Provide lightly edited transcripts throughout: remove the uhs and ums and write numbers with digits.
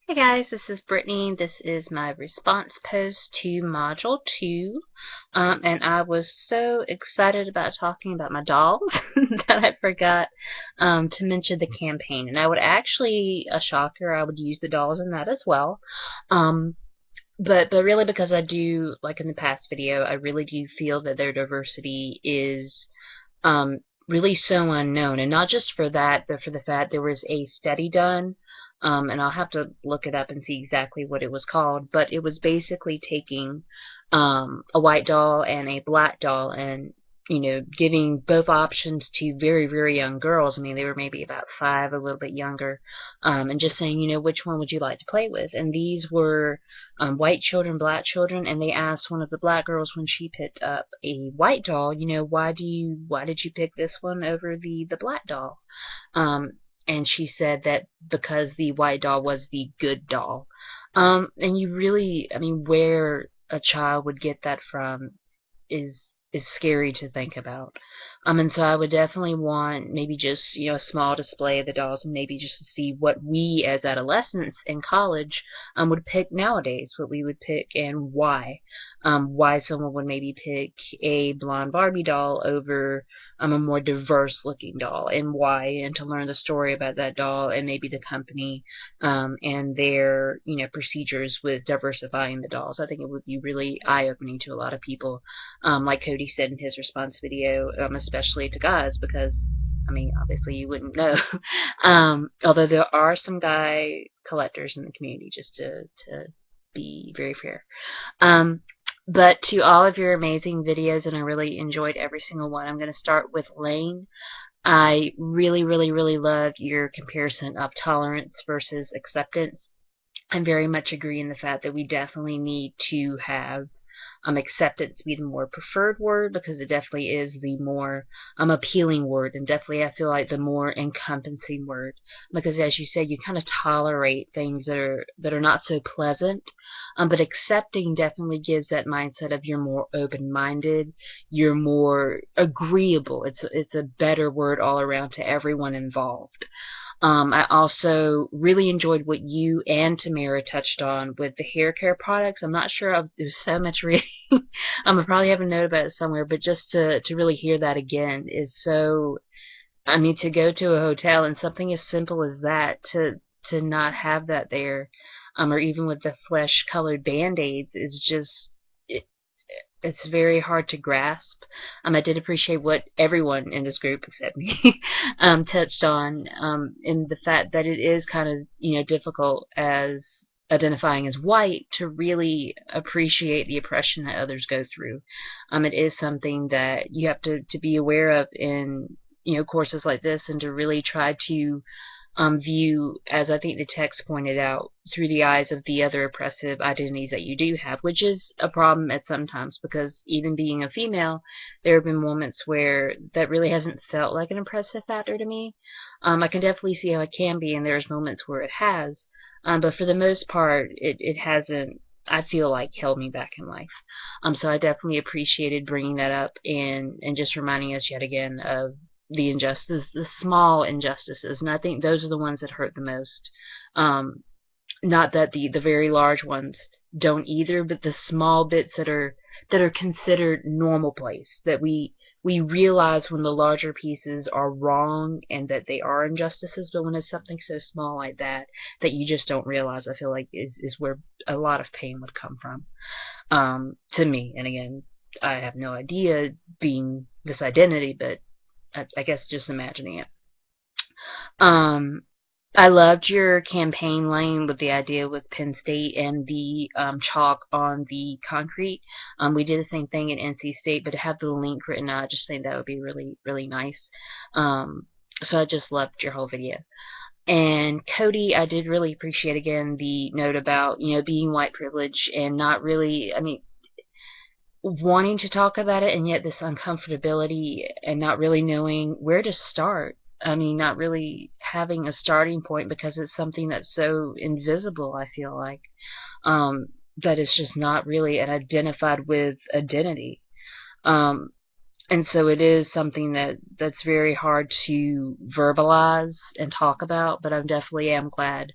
Hey guys, this is Brittany. This is my response post to Module 2. And I was so excited about talking about my dolls that I forgot to mention the campaign. And I would actually, a shocker, I would use the dolls in that as well. Um, but really because I do, like in the past video, I really do feel that their diversity is um, really so unknown, and not just for that, but for the fact there was a study done, and I'll have to look it up and see exactly what it was called, but it was basically taking a white doll and a black doll and giving both options to very, very young girls. I mean, they were maybe about 5, a little bit younger, and just saying, which one would you like to play with? And these were white children, black children, and they asked one of the black girls when she picked up a white doll, why did you pick this one over the black doll? And she said that because the white doll was the good doll. And you really, I mean, where a child would get that from is is scary to think about. And so I would definitely want maybe just, a small display of the dolls, and maybe just to see what we as adolescents in college would pick nowadays, what we would pick and why. Why someone would maybe pick a blonde Barbie doll over a more diverse looking doll, and why, and to learn the story about that doll and maybe the company and their procedures with diversifying the dolls. I think it would be really eye-opening to a lot of people, like Cody said in his response video, especially to guys, because I mean, obviously you wouldn't know. Although there are some guy collectors in the community, just to be very fair. Um, but to all of your amazing videos, and I really enjoyed every single one. I'm going to start with Lane. I really, really, really loved your comparison of tolerance versus acceptance. I very much agree in the fact that we definitely need to have acceptance be the more preferred word, because it definitely is the more appealing word, and definitely I feel like the more encompassing word, because as you said, you kind of tolerate things that are not so pleasant, but accepting definitely gives that mindset of you're more open-minded, you're more agreeable. It's a better word all around to everyone involved. I also really enjoyed what you and Tamara touched on with the hair care products. I'm not sure there's so much reading. I probably have a note about it somewhere, but just to really hear that again is so. I mean, to go to a hotel and something as simple as that to not have that there, or even with the flesh-colored band-aids is just it's very hard to grasp. I did appreciate what everyone in this group, except me, touched on, in the fact that it is kind of, difficult as identifying as white to really appreciate the oppression that others go through. It is something that you have to be aware of in, courses like this, and to really try to view, as I think the text pointed out, through the eyes of the other oppressive identities that you do have, which is a problem at some times, because even being a female, there have been moments where that really hasn't felt like an oppressive factor to me. I can definitely see how it can be, and there's moments where it has, but for the most part, it hasn't, I feel like, held me back in life. So I definitely appreciated bringing that up, and just reminding us yet again of the injustice, the small injustices, and I think those are the ones that hurt the most. Not that the very large ones don't either, but the small bits that are considered normal place, that we realize when the larger pieces are wrong and that they are injustices, but when it's something so small like that that you just don't realize, I feel like is where a lot of pain would come from, to me. And again, I have no idea being this identity, but I guess just imagining it. Um, I loved your campaign lane with the idea with Penn State and the chalk on the concrete. We did the same thing at NC State, but to have the link written out, I just think that would be really, really nice. So I just loved your whole video. And Cody, I did really appreciate again the note about, being white privilege and not really, I mean, wanting to talk about it, and yet this uncomfortability and not really knowing where to start. I mean, not really having a starting point, because it's something that's so invisible, I feel like, that it's just not really an identified with identity. Um, and so it is something that's very hard to verbalize and talk about, but I definitely am glad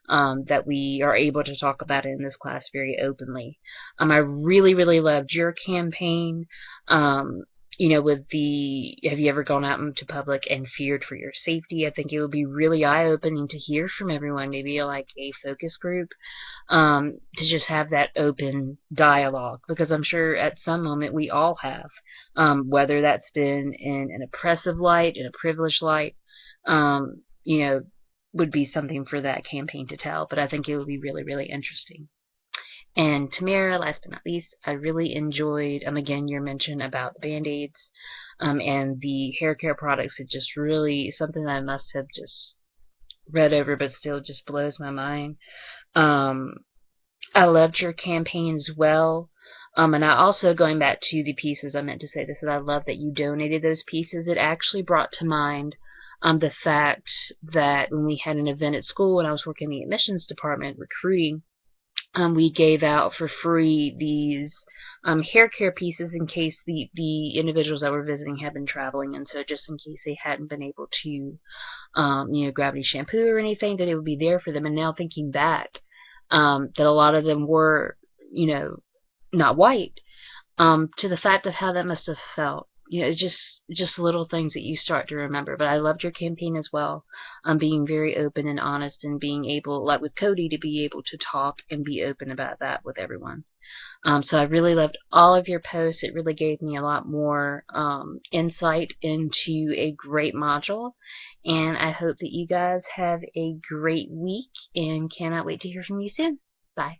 that we are able to talk about it in this class very openly. I really, really loved your campaign. You know, with the, have you ever gone out into public and feared for your safety? I think it would be really eye-opening to hear from everyone, maybe like a focus group, to just have that open dialogue, because I'm sure at some moment we all have, whether that's been in an oppressive light, in a privileged light, you know, would be something for that campaign to tell, but I think it would be really, really interesting. And Tamara, last but not least, I really enjoyed, again, your mention about the Band-Aids, and the hair care products. It just really, something that I must have just read over, but still just blows my mind. I loved your campaign as well. And I also, going back to the pieces, I meant to say this, that I love that you donated those pieces. It actually brought to mind the fact that when we had an event at school and I was working in the admissions department recruiting, we gave out for free these hair care pieces in case the individuals that were visiting had been traveling, and so just in case they hadn't been able to, you know, grab any shampoo or anything, that it would be there for them. And now thinking back, that a lot of them were, you know, not white, to the fact of how that must have felt. You know, it's just little things that you start to remember. But I loved your campaign as well, being very open and honest, and being able, like with Cody, to be able to talk and be open about that with everyone. So I really loved all of your posts. It really gave me a lot more insight into a great module, and I hope that you guys have a great week and cannot wait to hear from you soon. Bye.